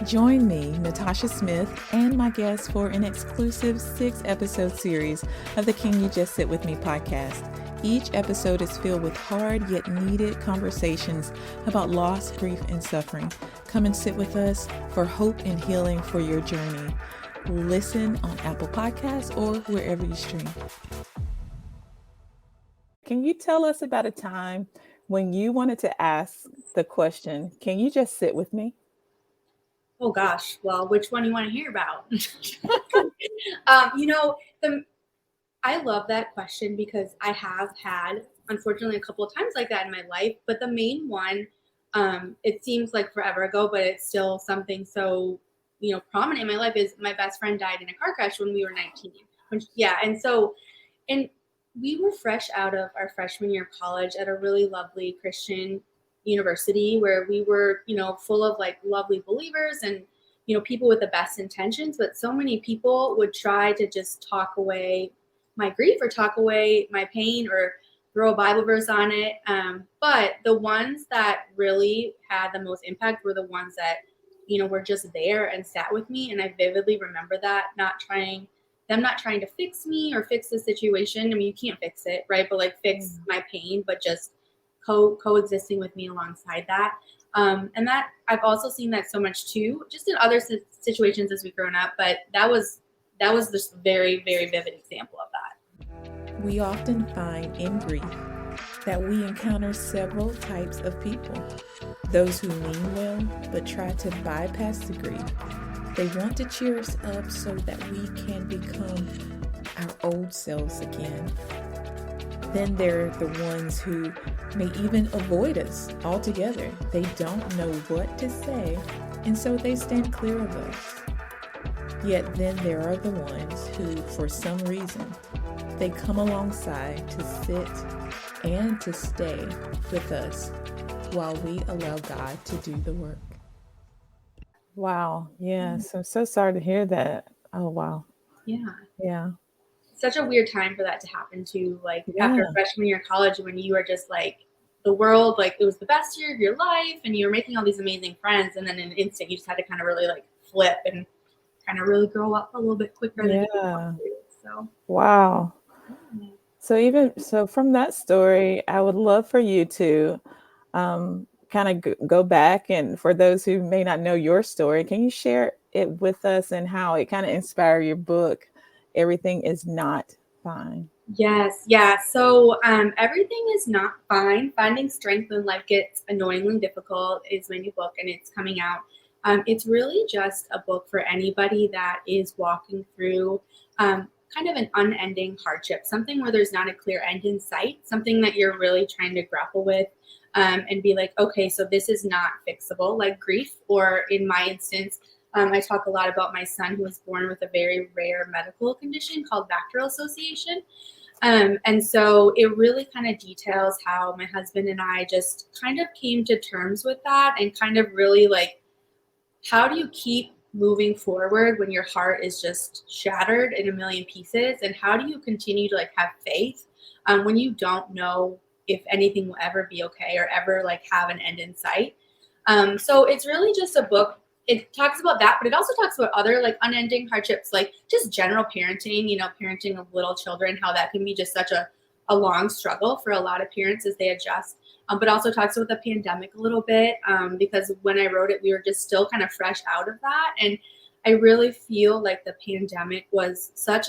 Join me, Natasha Smith, and my guests for an exclusive 6-episode series of the Can You Just Sit With Me podcast. Each episode is filled with hard yet needed conversations about loss, grief, and suffering. Come and sit with us for hope and healing for your journey. Listen on Apple Podcasts or wherever you stream. Can you tell us about a time when you wanted to ask the question, can you just sit with me? Oh gosh, well, which one do you want to hear about? I love that question because I have had, unfortunately, a couple of times like that in my life. But the main one, it seems like forever ago, but it's still something so, prominent in my life is my best friend died in a car crash when we were 19. And we were fresh out of our freshman year of college at a really lovely Christian university where we were, full of like lovely believers and, people with the best intentions. But so many people would try to just talk away my grief or talk away my pain or throw a Bible verse on it. But the ones that really had the most impact were the ones that, were just there and sat with me. And I vividly remember that, not trying to fix me or fix the situation. I mean, you can't fix it, right? But like fix my pain, but just coexisting with me alongside that. And that I've also seen that so much too, just in other situations as we've grown up. But that was just a very, very vivid example of that. We often find in grief that we encounter several types of people. Those who mean well but try to bypass the grief. They want to cheer us up so that we can become our old selves again. Then there are the ones who may even avoid us altogether. They don't know what to say, and so they stand clear of us. Yet then there are the ones who, for some reason, they come alongside to sit and to stay with us while we allow God to do the work. Wow. Yes. I'm so sorry to hear that. Oh, wow. Yeah. Yeah. Such a weird time for that to happen too. Like after Yeah. freshman year of college when you were just like the world, like it was the best year of your life and you were making all these amazing friends. And then in an instant, you just had to kind of really like flip and kind of really grow up a little bit quicker than you wanted to. So, wow. yeah. So from that story, I would love for you to kind of go back, and for those who may not know your story, can you share it with us and how it kind of inspired your book, Everything Is Not Fine? Yes, yeah. So everything is not fine. Finding strength when life gets annoyingly difficult is my new book, and it's coming out. It's really just a book for anybody that is walking through kind of an unending hardship, something where there's not a clear end in sight, something that you're really trying to grapple with and be like, okay, so this is not fixable, like grief, or in my instance, I talk a lot about my son who was born with a very rare medical condition called bacterial association. And so it really kind of details how my husband and I just kind of came to terms with that and kind of really like, how do you keep moving forward when your heart is just shattered in a million pieces? And how do you continue to like have faith when you don't know if anything will ever be okay or ever like have an end in sight? So it's really just a book. It talks about that, but it also talks about other like unending hardships, like just general parenting, parenting of little children, how that can be just such a long struggle for a lot of parents as they adjust. But also talks about the pandemic a little bit because when I wrote it, we were just still kind of fresh out of that. And I really feel like the pandemic was such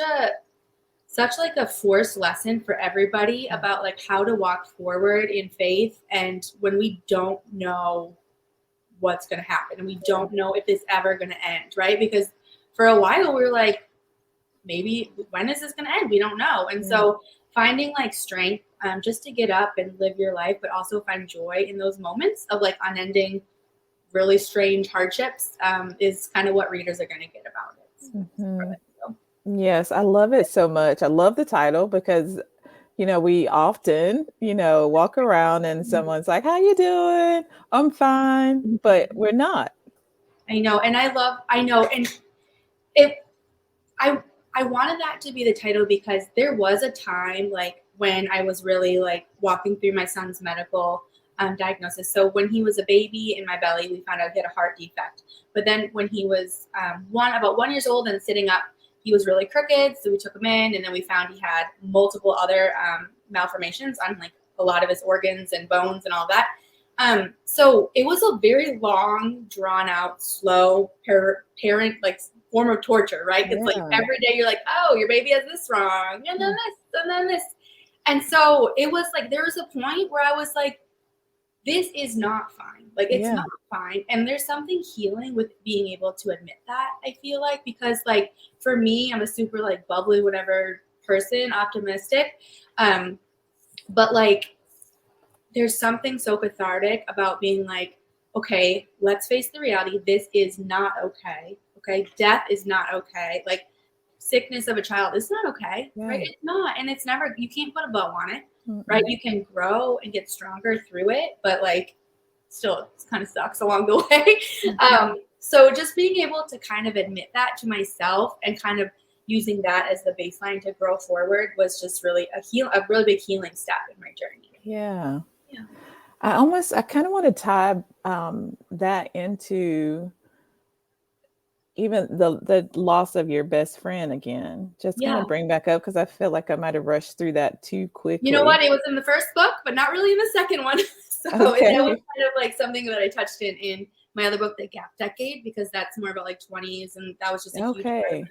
like a forced lesson for everybody about like how to walk forward in faith. And when we don't know what's going to happen and we don't know if it's ever going to end, right? Because for a while we were like, maybe when is this going to end? We don't know. And so finding like strength just to get up and live your life, but also find joy in those moments of like unending, really strange hardships is kind of what readers are going to get about it. So. Yes, I love it so much. I love the title because we often, walk around and someone's like, "How you doing?" "I'm fine," but we're not. I know. And I know. And it, I wanted that to be the title because there was a time like when I was really like walking through my son's medical diagnosis. So when he was a baby in my belly, we found out he had a heart defect. But then when he was about 1 year old and sitting up, he was really crooked. So we took him in, and then we found he had multiple other malformations on like a lot of his organs and bones and all that. So it was a very long, drawn out, slow parent like form of torture, right? It's like every day you're like, oh, your baby has this wrong, and then this, and then this. And so it was like, there was a point where I was like, this is not fine. Like, it's not fine. And there's something healing with being able to admit that, I feel like, because like for me, I'm a super like bubbly, whatever person, optimistic. But like, there's something so cathartic about being like, okay, let's face the reality. This is not okay. Okay. Death is not okay. Like, sickness of a child is not okay. Right. It's not. And it's never, you can't put a bow on it. Right. You can grow and get stronger through it, but like, still, it kind of sucks along the way. So just being able to kind of admit that to myself and kind of using that as the baseline to grow forward was just really a really big healing step in my journey. Yeah. I kind of want to tie that into even the loss of your best friend again. Just kind of bring back up, because I feel like I might have rushed through that too quickly. You know what? It was in the first book, but not really in the second one. So that was kind of like something that I touched in my other book, The Gap Decade, because that's more about like 20s, and that was just a huge part of it.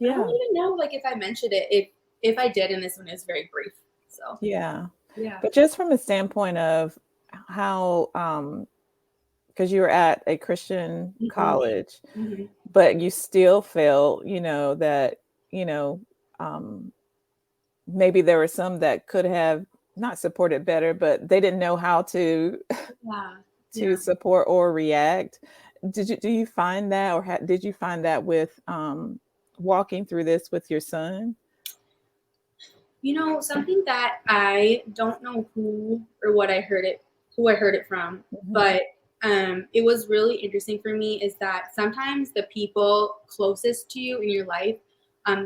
I don't even know like if I mentioned it. If I did, and this one is very brief. So yeah. But just from a standpoint of how, because you were at a Christian college, but you still felt, that, maybe there were some that could have not supported better, but they didn't know how to support or react. Do you find that, or did you find that with walking through this with your son? Something that I don't know who I heard it from, but it was really interesting for me is that sometimes the people closest to you in your life,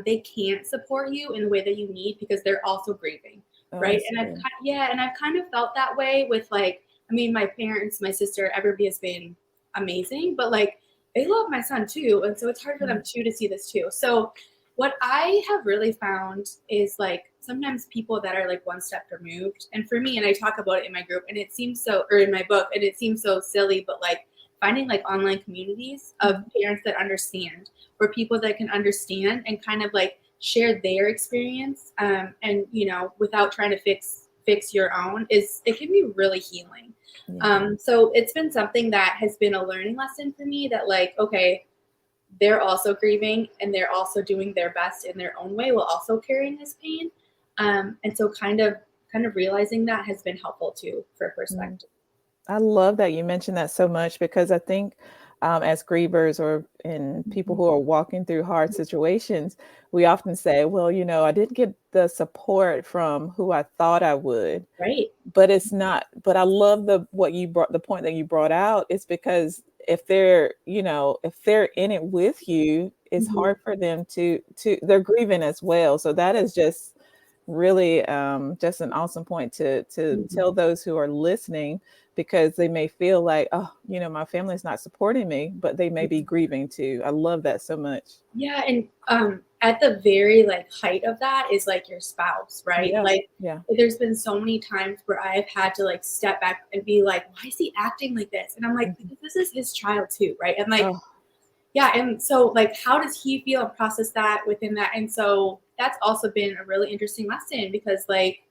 they can't support you in the way that you need because they're also grieving, right? And I've kind of felt that way with like, I mean, my parents, my sister, everybody has been amazing, but like they love my son too, and so it's hard for them too to see this too. So what I have really found is like sometimes people that are like one step removed, and for me, and I talk about it in my group, and it seems so, or in my book, and it seems so silly, but like finding like online communities of parents that understand, or people that can understand and kind of like share their experience, and without trying to fix your own, it can be really healing. So it's been something that has been a learning lesson for me that like, okay, they're also grieving and they're also doing their best in their own way while also carrying this pain. And so kind of realizing that has been helpful too for perspective. I love that you mentioned that so much, because I think as grievers or in people who are walking through hard situations, we often say, well, I didn't get the support from who I thought I would. Right. But it's not, but I love the point that you brought out. It's because if they're in it with you, it's hard for them to they're grieving as well. So that is just really just an awesome point to tell those who are listening, because they may feel like, oh, my family's not supporting me, but they may be grieving too. I love that so much. Yeah. And at the very like height of that is like your spouse, right? There's been so many times where I've had to like step back and be like, why is he acting like this? And I'm like, because this is his child too, right? And like, and so like, how does he feel and process that within that? And so that's also been a really interesting lesson, because like,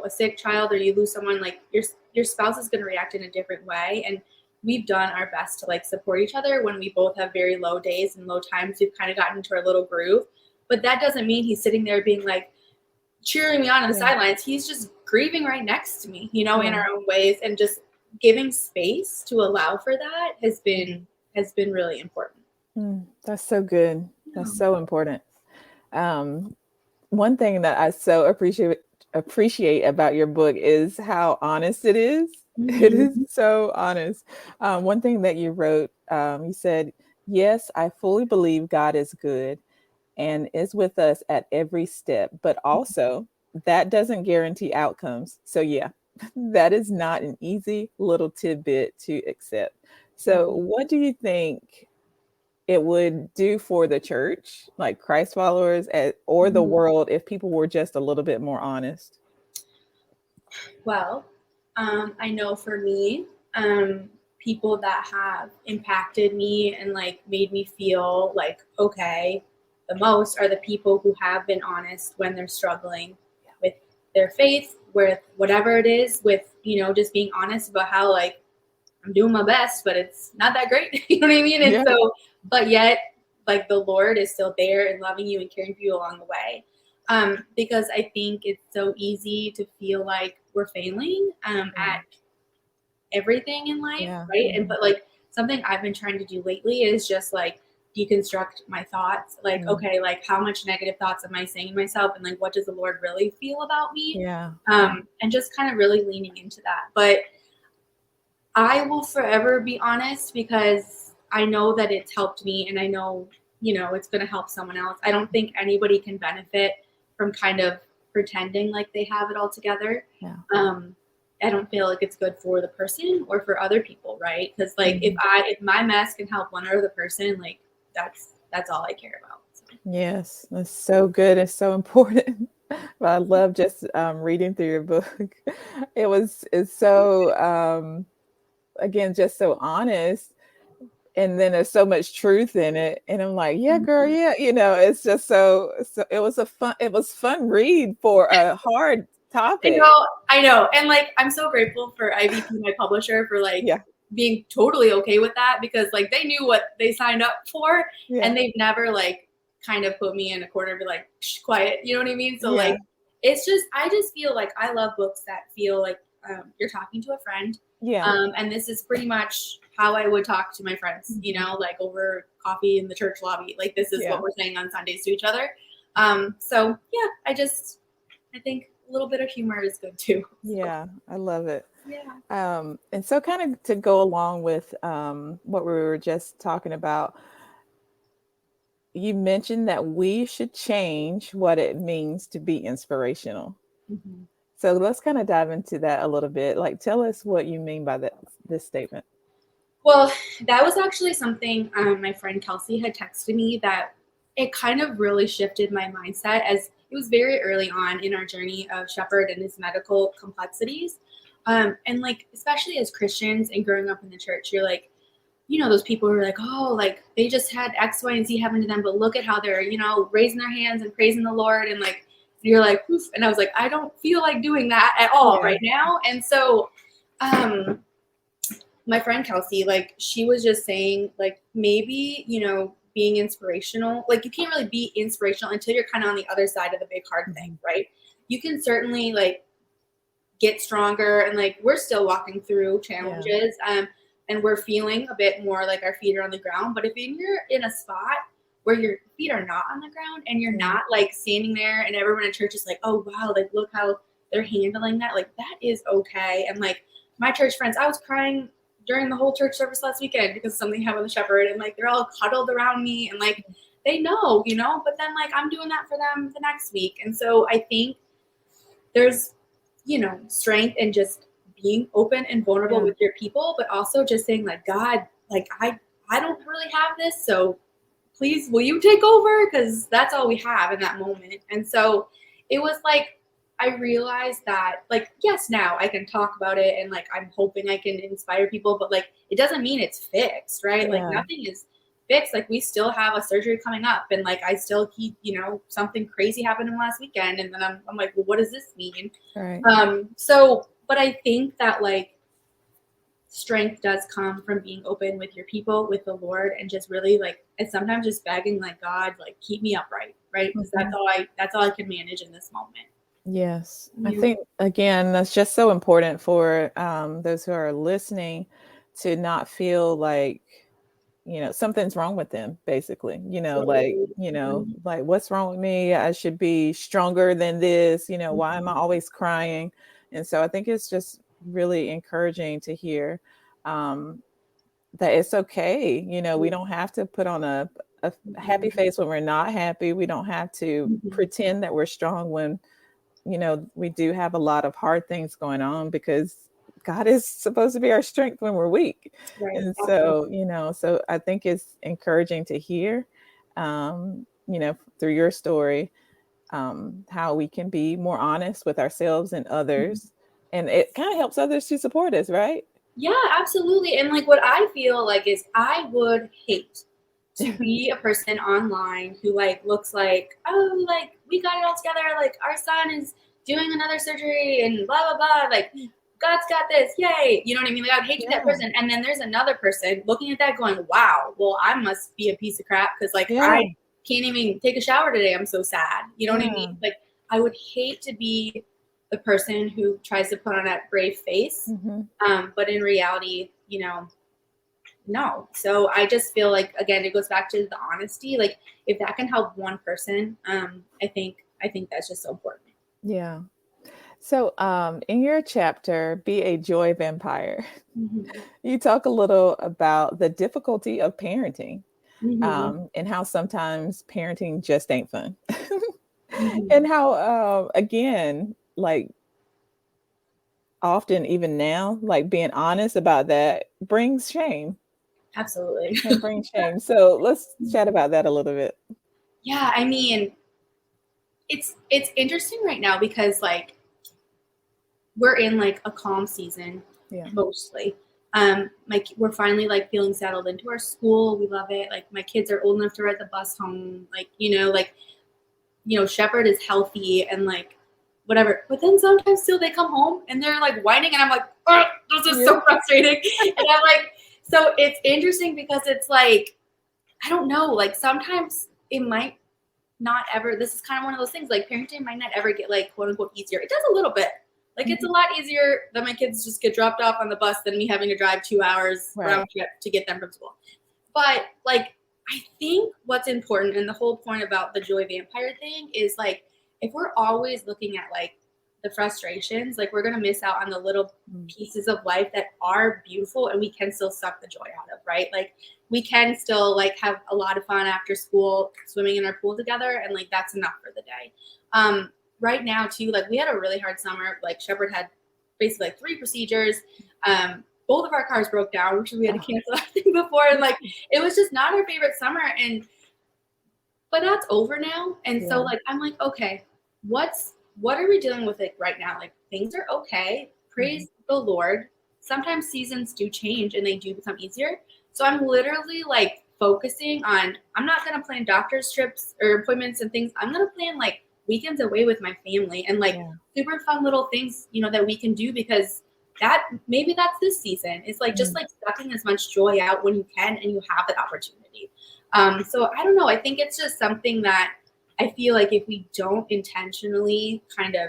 a sick child, or you lose someone, like your spouse is going to react in a different way. And we've done our best to like support each other when we both have very low days and low times. We've kind of gotten into our little groove, but that doesn't mean he's sitting there being like cheering me on the sidelines. He's just grieving right next to me, in our own ways, and just giving space to allow for that has been really important. That's so good. That's so important. One thing that I so appreciate about your book is how honest it is. It is so honest. One thing that you wrote, you said, yes, I fully believe God is good and is with us at every step, but also that doesn't guarantee outcomes. So yeah, that is not an easy little tidbit to accept. So, Mhm. what do you think it would do for the church, like Christ followers, or the Mhm. world, if people were just a little bit more honest? Well, I know for me, people that have impacted me and like made me feel like okay the most are the people who have been honest when they're struggling with their faith, with whatever it is, with just being honest about how like I'm doing my best, but it's not that great. You know what I mean? And Yeah. so, but yet, like the Lord is still there and loving you and caring for you along the way. Because I think it's so easy to feel like we're failing Yeah. at everything in life, Yeah. right? And Mhm. but like something I've been trying to do lately is just like deconstruct my thoughts. Like, Mm. okay, like how much negative thoughts am I saying to myself, and like what does the Lord really feel about me? Yeah. Yeah. And just kind of really leaning into that. But I will forever be honest because I know that it's helped me and I know, it's going to help someone else. I don't think anybody can benefit from kind of pretending like they have it all together. Yeah. Um, I don't feel like it's good for the person or for other people, right? Because like Mhm. if my mess can help one other person, like that's all I care about. So. Yes, that's so good. It's so important. But I love just reading through your book. It's so again just so honest, and then there's so much truth in it. And I'm like, yeah, girl, Mhm. yeah, it's just so it was fun read for a hard topic. I know. And like I'm so grateful for IVP, my publisher, for like Yeah, being totally okay with that because like they knew what they signed up for yeah, and they've never like kind of put me in a corner and be like, shh, quiet, you know what I mean? So yeah, like it's just I just feel like I love books that feel like you're talking to a friend. yeah. And this is pretty much how I would talk to my friends, Mhm. like over coffee in the church lobby. Like this is Yeah, what we're saying on Sundays to each other. So yeah, I think a little bit of humor is good too. So, yeah. I love it. yeah. And so kind of to go along with what we were just talking about, you mentioned that we should change what it means to be inspirational. Mhm. So let's kind of dive into that a little bit. Like, tell us what you mean by this statement. Well, that was actually something my friend Kelsey had texted me that it kind of really shifted my mindset as it was very early on in our journey of Shepherd and his medical complexities. And like, especially as Christians and growing up in the church, you're like, those people who are like, oh, like they just had X, Y, and Z happen to them, but look at how they're, raising their hands and praising the Lord. And like, you're like, oof. And I was like, I don't feel like doing that at all Yeah. right now. And so, um, my friend Kelsey, like, she was just saying, like, maybe, being inspirational, like, you can't really be inspirational until you're kind of on the other side of the big hard thing, Mhm. right? You can certainly, like, get stronger and like we're still walking through Yeah. challenges and we're feeling a bit more like our feet are on the ground, but if you're in a spot where your feet are not on the ground and you're Yeah. not like standing there and everyone in church is like, oh wow, like look how they're handling that, like that is okay. And like my church friends, I was crying during the whole church service last weekend because something happened with the shepherd and like they're all cuddled around me and like they know, but then like I'm doing that for them the next week. And so I think there's strength in just being open and vulnerable Yeah. with your people, but also just saying like, God, like I don't really have this, so please will you take over, because that's all we have in that moment. And so it was like I realized that like yes, now I can talk about it and like I'm hoping I can inspire people, but like it doesn't mean it's fixed, right? Like Yeah. nothing is fixed. Like we still have a surgery coming up and like I still keep something crazy happened in last weekend, and then I'm like, well, what does this mean? Right. So but I think that like strength does come from being open with your people, with the Lord, and just really like, and sometimes just begging like, God, like keep me upright, right? Because Mhm. that's all I can manage in this moment. Yes. I Yeah. think, again, that's just so important for those who are listening to not feel like, something's wrong with them, basically, Totally. Mhm. like, what's wrong with me? I should be stronger than this. Why am I Mhm. always crying? And so I think it's just really encouraging to hear um, that it's okay. We don't have to put on a happy Mhm. face when we're not happy. We don't have to Mhm. pretend that we're strong when we do have a lot of hard things going on because God is supposed to be our strength when we're weak. Right. And Absolutely. so, so I think it's encouraging to hear, through your story, how we can be more honest with ourselves and Mhm. others. And it kind of helps others to support us, right? Yeah, absolutely. And like what I feel like is I would hate to be a person online who like looks like, oh, like we got it all together, like our son is doing another surgery and blah blah blah, like God's got this, yay. You know what I mean? Like I would hate to be that Yeah. person. And then there's another person looking at that going, wow, well, I must be a piece of crap because like Yeah. I can't even take a shower today. I'm so sad. You know what I Yeah. mean? Like I would hate to be the person who tries to put on that brave face. Mm-hmm. But in reality, no. So I just feel like again, it goes back to the honesty. Like if that can help one person, I think that's just so important. Yeah. So, in your chapter, Be a Joy Vampire, Mm-hmm. you talk a little about the difficulty of parenting, Mm-hmm. and how sometimes parenting just ain't fun. Mm-hmm. And how, again, like often, even now, like being honest about that brings shame Absolutely. and brings shame. So, let's chat about that a little bit. Yeah, I mean, it's interesting right now because like we're in like a calm season Yeah. mostly. Like we're finally like feeling settled into our school. We love it. Like my kids are old enough to ride the bus home. Like, Shepherd is healthy and like whatever. But then sometimes still they come home and they're like whining and I'm like, oh, this is Yeah. so frustrating. And I'm like, so it's interesting because it's like, I don't know, like sometimes it might not ever, this is kind of one of those things, like parenting might not ever get like quote unquote easier. It does a little bit. Like it's a lot easier that my kids just get dropped off on the bus than me having to drive 2 hours Right. round trip to get them from school. But like, I think what's important and the whole point about the joy vampire thing is like, if we're always looking at like the frustrations, like we're going to miss out on the little pieces of life that are beautiful and we can still suck the joy out of, right? Like we can still like have a lot of fun after school swimming in our pool together and like that's enough for the day. Right now too, like we had a really hard summer. Like Shepherd had basically like 3 procedures. Both of our cars broke down, which we had to cancel everything before. And like, it was just not our favorite summer. But that's over now. And so like, I'm like, okay, what are we dealing with it right now? Like things are okay. Praise the Lord. Sometimes seasons do change and they do become easier. So I'm literally like focusing on, I'm not going to plan doctor's trips or appointments and things. I'm going to plan like weekends away with my family and like super fun little things, that we can do because maybe that's this season. It's like just like sucking as much joy out when you can and you have that opportunity. So I don't know. I think it's just something that I feel like if we don't intentionally kind of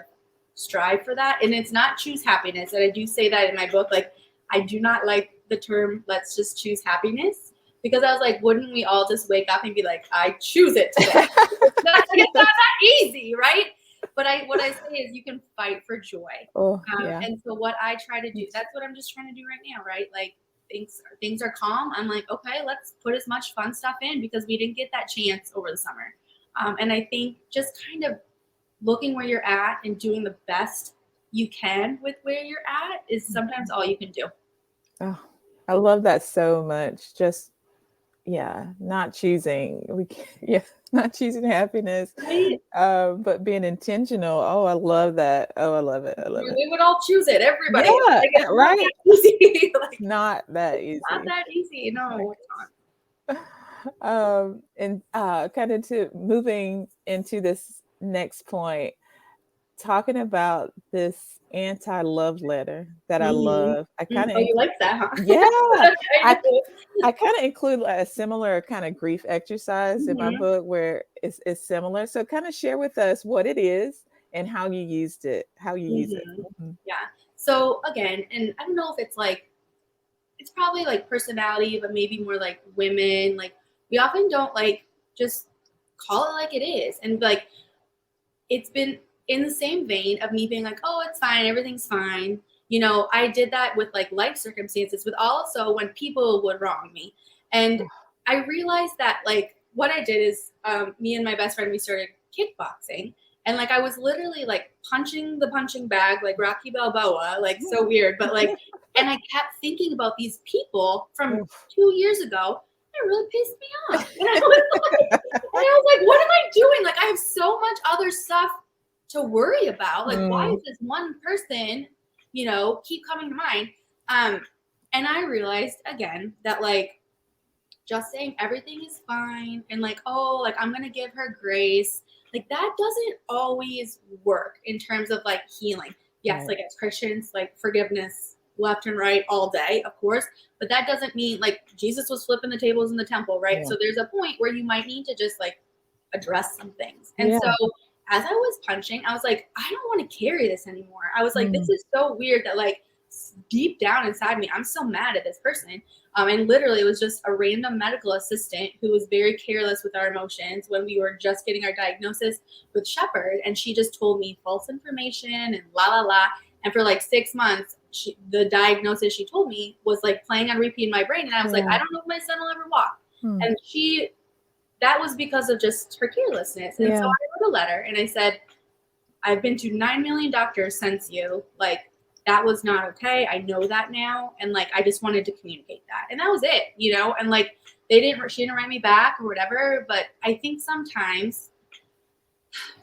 strive for that, and it's not choose happiness. And I do say that in my book, like I do not like the term, let's just choose happiness, because I was like, wouldn't we all just wake up and be like, I choose it today? It's not that easy, right? But what I say is you can fight for joy. And so what I try to do, that's what I'm just trying to do right now, right? Like things are calm. I'm like, okay, let's put as much fun stuff in because we didn't get that chance over the summer. And I think just kind of looking where you're at and doing the best you can with where you're at is sometimes all you can do. Oh, I love that so much. Just not choosing. Not choosing happiness, Right? but being intentional. Oh, I love that. Oh, I love it. I love it. We would all choose it, everybody. Yeah, Like, it's right. not that easy. Like, Not that easy. not that easy. No, it's not. And kind of to moving into this next point, talking about this anti-love letter that I love. I kind of Oh, you like that, huh? yeah. I do. I kind of include a similar kind of grief exercise in my Mhm. book where it's similar. So kind of share with us what it is and how you used it, how you use it. Yeah. So again, and I don't know if it's like, it's probably like personality, but maybe more like women. Like we often don't like just call it like it is. And like, it's been in the same vein of me being like, oh, it's fine. Everything's fine. I did that with like life circumstances, but also when people would wrong me. And I realized that like what I did is me and my best friend, we started kickboxing. And like I was literally like punching the punching bag like Rocky Balboa, like so weird, but like, and I kept thinking about these people from 2 years ago. It really pissed me off. And I was like, what am I doing? Like I have so much other stuff to worry about. Like, why is this one person, keep coming to mind? And I realized again that like just saying everything is fine and like, oh, like I'm gonna give her grace, like that doesn't always work in terms of like healing. Yes, right. Like as Christians, like forgiveness left and right all day, of course, but that doesn't mean like Jesus was flipping the tables in the temple, right? Yeah. So there's a point where you might need to just like address some things. And so as I was punching, I was like, I don't want to carry this anymore. I was like, this is so weird that like deep down inside me, I'm so mad at this person. And literally it was just a random medical assistant who was very careless with our emotions when we were just getting our diagnosis with Shepherd. And she just told me false information and la, la, la. And for like 6 months, the diagnosis she told me was like playing on repeat in my brain. And I was like, I don't know if my son will ever walk. And that was because of just her carelessness. And so I wrote a letter and I said, I've been to 9 million doctors since you. Like, that was not okay. I know that now. And like, I just wanted to communicate that. And that was it, and like, she didn't write me back or whatever. But I think sometimes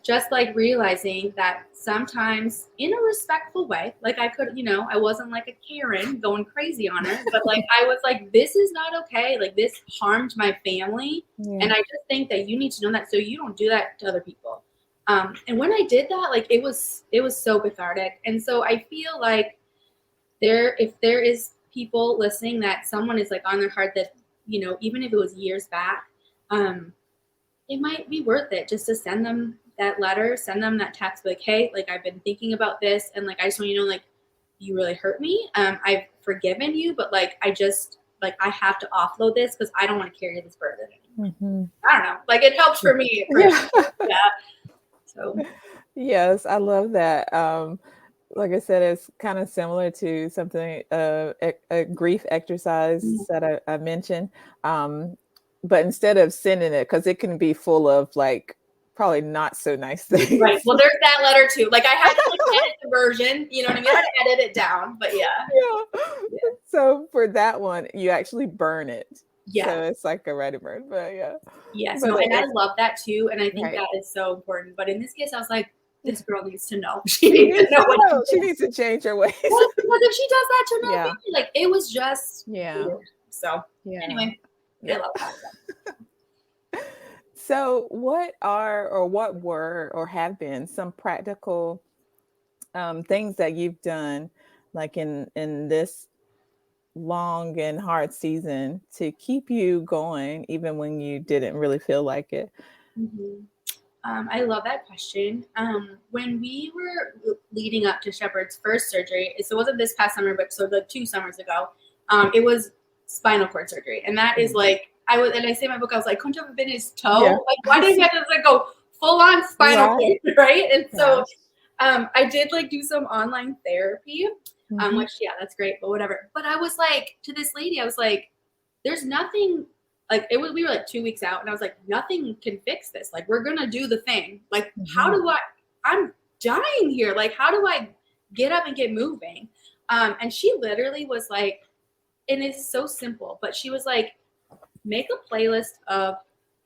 just like realizing that sometimes in a respectful way, like I could, I wasn't like a Karen going crazy on her, but like, I was like, this is not okay. Like this harmed my family. And I just think that you need to know that so you don't do that to other people. And when I did that, like it was so cathartic. And so I feel like if there is people listening that someone is like on their heart that, even if it was years back, it might be worth it just to send them that letter, send them that text, like, hey, like I've been thinking about this. And like, I just want you to know, like, you really hurt me. I've forgiven you, but like, I just like, I have to offload this because I don't want to carry this burden anymore. I don't know. Like it helps for me. Yeah. So, yes, I love that. Like I said, it's kind of similar to something, a grief exercise that I mentioned. But instead of sending it, because it can be full of like probably not so nice things. Right. Well, there's that letter too. Like I had to like, edit the version, you know what I mean? I had to edit it down, but yeah. So for that one, you actually burn it. Yeah. So it's like a ready burn, but yeah. Yes. No, and I love that too. And I think that is so important. But in this case, I was like, this girl needs to know. She needs to know what she needs to change her ways. Well, because if she does that to another family, like it was just weird. So anyway, I love that. So what were or have been some practical things that you've done like in this long and hard season to keep you going even when you didn't really feel like it? I love that question. When we were leading up to Shepherd's first surgery, so it wasn't this past summer, but so like 2 summers ago, it was spinal cord surgery. And that is like, and I say in my book, I was like, couldn't have been his toe. Yeah. Like, why did he have to like go full on spinal cord, right? And so I did like do some online therapy, which, that's great, but whatever. But I was like, to this lady, I was like, there's nothing, like we were like 2 weeks out and I was like, nothing can fix this. Like, we're going to do the thing. Like, I'm dying here. Like, how do I get up and get moving? And she literally was like, and it's so simple, but she was like, make a playlist of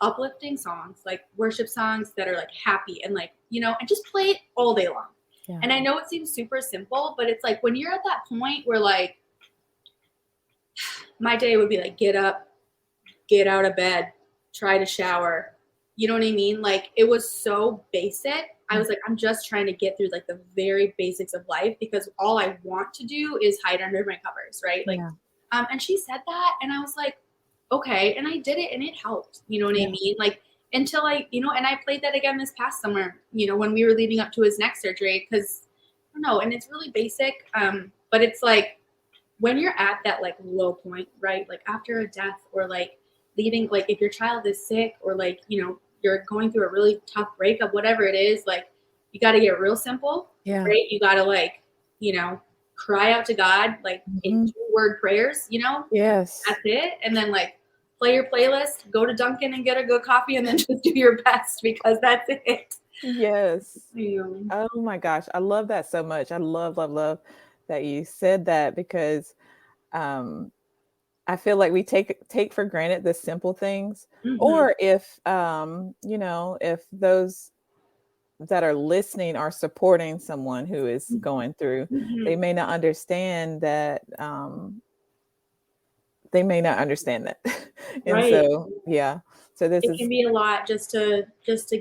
uplifting songs, like worship songs that are like happy and like, and just play it all day long. Yeah. And I know it seems super simple, but it's like when you're at that point where like my day would be like, get up, get out of bed, try to shower. You know what I mean? Like it was so basic. I was like, I'm just trying to get through like the very basics of life because all I want to do is hide under my covers. Right. Like, and she said that and I was like, okay. And I did it and it helped, you know what I mean? Like until I, and I played that again this past summer, when we were leading up to his next surgery, cause I don't know. And it's really basic. But it's like when you're at that like low point, right? Like after a death or like leading, like if your child is sick or like, you're going through a really tough breakup, whatever it is, like you got to get real simple, right? You got to like, cry out to God, like in 2-word prayers, Yes. That's it. And then like play your playlist, go to Dunkin' and get a good coffee and then just do your best because that's it. Yes. You know? Oh my gosh, I love that so much. I love, love, love that you said that because um, I feel like we take for granted the simple things. Mhm. Or if if those that are listening are supporting someone who is going through, they Mhm. may not understand that they may not understand that. And Right. so, yeah. So this It is can be a lot just to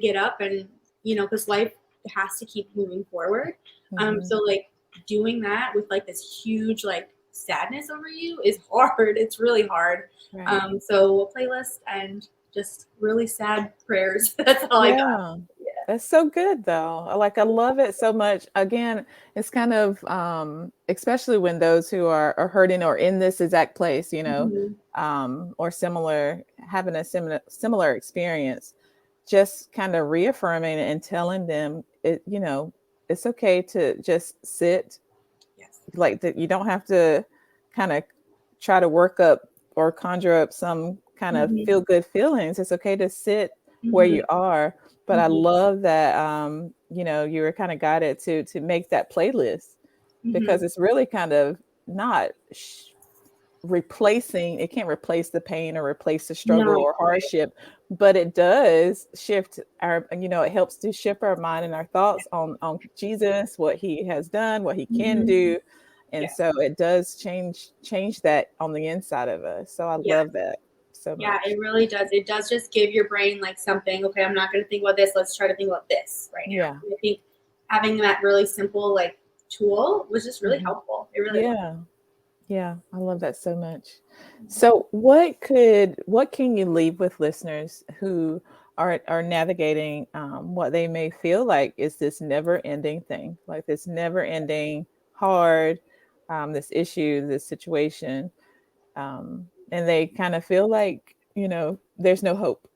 get up and because life has to keep moving forward. mhm, So like doing that with like this huge like sadness over you is hard. It's really hard. right. So a playlist and just really sad prayers. That's all I got. Yeah. That's so good though. I love it so much. Again, it's kind of especially when those who are hurting or in this exact place, Mhm. or similar having a similar experience, just kind of reaffirming and telling them it's okay to just sit, Yes. like that you don't have to kind of try to work up or conjure up some kind of Mhm. feel good feelings. It's okay to sit where Mhm. you are. But I Mhm. love that you were kind of guided to make that playlist because Mhm. it's really kind of not replacing, it can't replace the pain or replace the struggle No. or Right. hardship, but it does shift our, it helps to shift our mind and our thoughts on Jesus, what he has done, what he can Mhm. do. And Yes. so it does change that on the inside of us. So I Yes. love that so Yeah, much. it really does. It does just give your brain like something. Okay, I'm not going to think about this. Let's try to think about this right now. Yeah. And I think having that really simple like tool was just really Mhm. helpful. It really was. Yeah. Yeah, I love that so much. So what can you leave with listeners who are navigating what they may feel like is this never ending thing, like this never ending hard, this issue, this situation, and they kind of feel like there's no hope.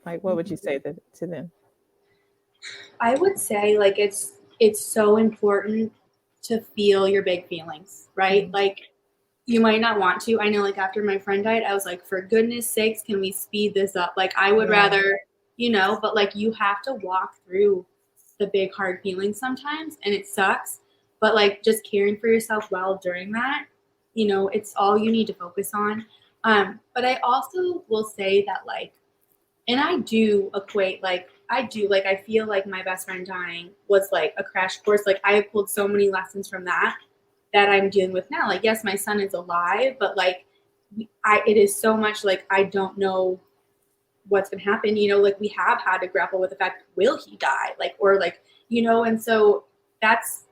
Like, what would you say to them? I would say like it's so important to feel your big feelings, right? Mhm. Like you might not want to. I know like after my friend died, I was like, for goodness sakes, can we speed this up? Like I would Yeah. rather, but like you have to walk through the big hard feelings sometimes and it sucks. But like just caring for yourself well during that, it's all you need to focus on. But I also will say that like and I do equate like I feel like my best friend dying was like a crash course. Like I have pulled so many lessons from that I'm dealing with now. Like yes, my son is alive, but like it is so much like I don't know what's gonna happen. Like we have had to grapple with the fact, will he die? Like or like, and so that's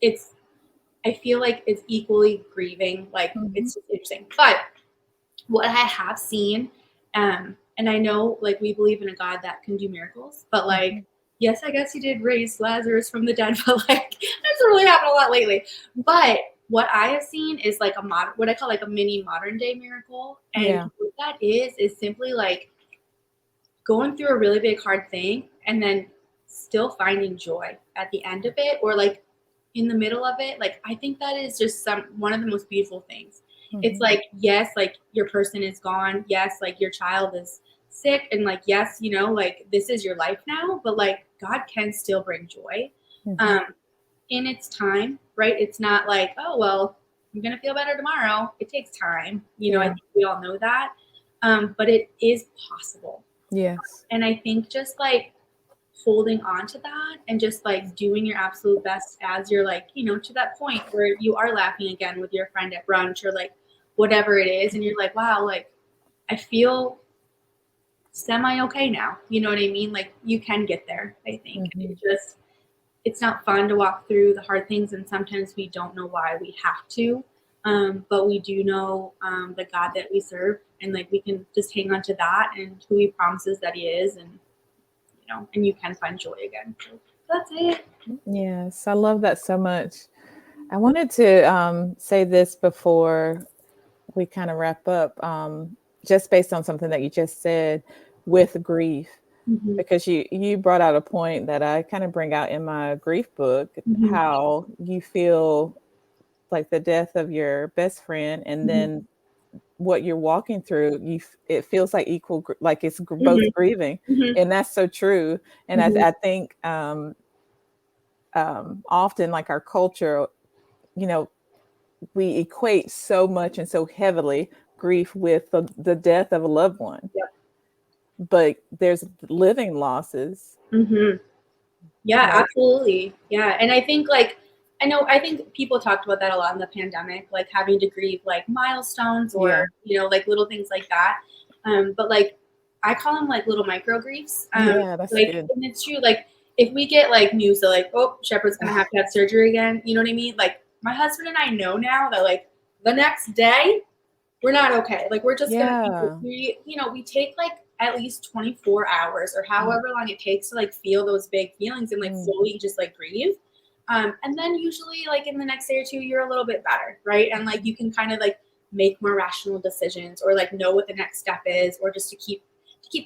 it's I feel like it's equally grieving. Like Mhm. it's just interesting. But what I have seen, and I know like we believe in a God that can do miracles, but like, Mhm. yes, I guess he did raise Lazarus from the dead, but like that's really happened a lot lately. But what I have seen is like what I call like a mini modern day miracle. And Yeah. what that is simply like going through a really big hard thing and then still finding joy at the end of it or like in the middle of it. Like I think that is just one of the most beautiful things. It's Mhm. like yes, like your person is gone, yes, like your child is sick, and like yes, like this is your life now, but like God can still bring joy Mhm. um in its time, right? It's not like, oh well, I'm gonna feel better tomorrow. It takes time. I Yeah. think we all know that. But it is possible. Yes. And I think just like holding on to that and just like doing your absolute best as you're like, to that point where you are laughing again with your friend at brunch or like whatever it is. And you're like, wow, like I feel semi okay now. You know what I mean? Like you can get there, I think. Mhm. It's not fun to walk through the hard things. And sometimes we don't know why we have to. But we do know the God that we serve. And like we can just hang on to that and who he promises that he is. And you can find joy again. So that's it. Yes, I love that so much. I wanted to say this before we kind of wrap up, just based on something that you just said with grief, Mm-hmm. because you brought out a point that I kind of bring out in my grief book, Mm-hmm. how you feel like the death of your best friend, and Mm-hmm. then what you're walking through, it feels like like it's both Mhm. grieving, Mhm. and that's so true. And Mhm. I think often, like our culture, you know, we equate so much and so heavily grief with the death of a loved one, Yep. but there's living losses. Mhm. Yeah, Like, absolutely. Yeah, and I think people talked about that a lot in the pandemic, like having to grieve like milestones or yeah, like little things like that. But like I call them like little micro griefs. yeah, that's Like, good. and it's true. Like if we get like news that like, oh, Shepard's gonna have to have surgery again, you know what I mean? Like my husband and I know now that like the next day we're not okay. Like we're just gonna Yeah. we take like at least 24 hours or Mm, however long it takes to like feel those big feelings and like mm, fully just like grieve. And then usually like in the next day or two you're a little bit better, right? And like you can kind of like make more rational decisions or like know what the next step is or just to keep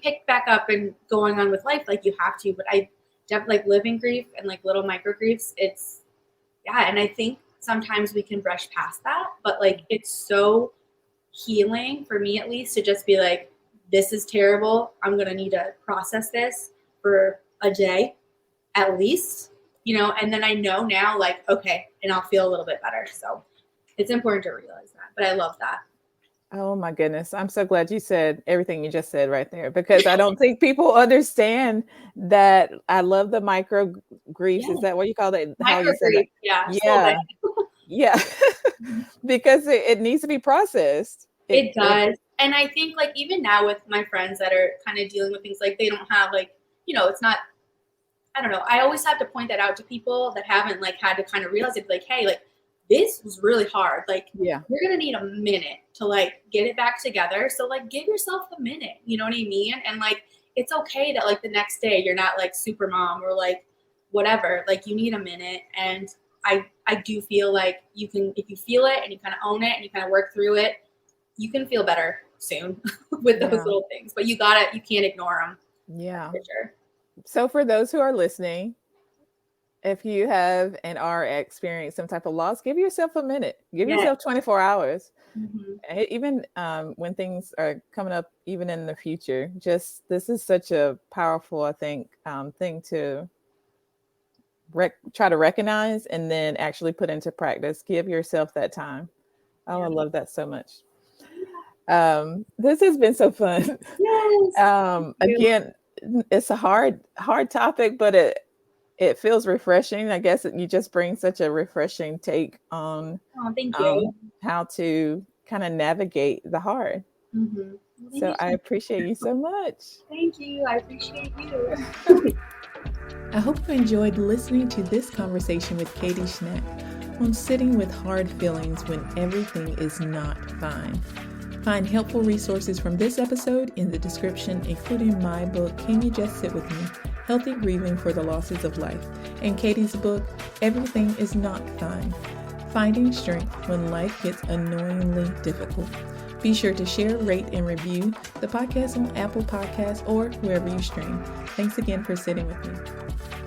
picked back up and going on with life like you have to. But I definitely like living grief and like little micro griefs, it's yeah, and I think sometimes we can brush past that, but like it's so healing for me at least to just be like, this is terrible. I'm going to need to process this for a day at least, and then I know now, like, okay, and I'll feel a little bit better. So it's important to realize that. But I love that. Oh my goodness. I'm so glad you said everything you just said right there, because I don't think people understand that. I love the micro griefs. Yeah. Is that what you call it? How you Micro said that? grief. Yeah. Just a little bit. Yeah. Yeah. Because it needs to be processed. It It does. And I think, like, even now with my friends that are kind of dealing with things like they don't have, like, it's not I don't know. I always have to point that out to people that haven't like had to kind of realize it. Like, hey, like this was really hard. Like, yeah. you're gonna need a minute to like get it back together. So like, give yourself a minute. You know what I mean? And like, it's okay that like the next day you're not like super mom or like whatever. Like, you need a minute. And I do feel like you can, if you feel it and you kind of own it and you kind of work through it, you can feel better soon with those Yeah. little things. But you can't ignore them Yeah. for sure. So for those who are listening, if you have and are experiencing some type of loss, give yourself a minute. Give Yeah. yourself 24 hours. Hmm. Even when things are coming up, even in the future, just this is such a powerful, I think, thing to try to recognize and then actually put into practice. Give yourself that time. Oh, Yeah. I love that so much. This has been so fun. Yes. You. Again, it's a hard topic, but it feels refreshing. I guess you just bring such a refreshing take on Oh, thank you. how to kind of navigate the hard. Mm-hmm. Well, thank So you I so much. appreciate you so much. Thank you. I appreciate you. I hope you enjoyed listening to this conversation with Katie Schnack on sitting with hard feelings when everything is not fine. Find helpful resources from this episode in the description, including my book, Can You Just Sit With Me? Healthy Grieving for the Losses of Life, and Katie's book, Everything Is Not Fine, Finding Strength When Life Gets Annoyingly Difficult. Be sure to share, rate, and review the podcast on Apple Podcasts or wherever you stream. Thanks again for sitting with me.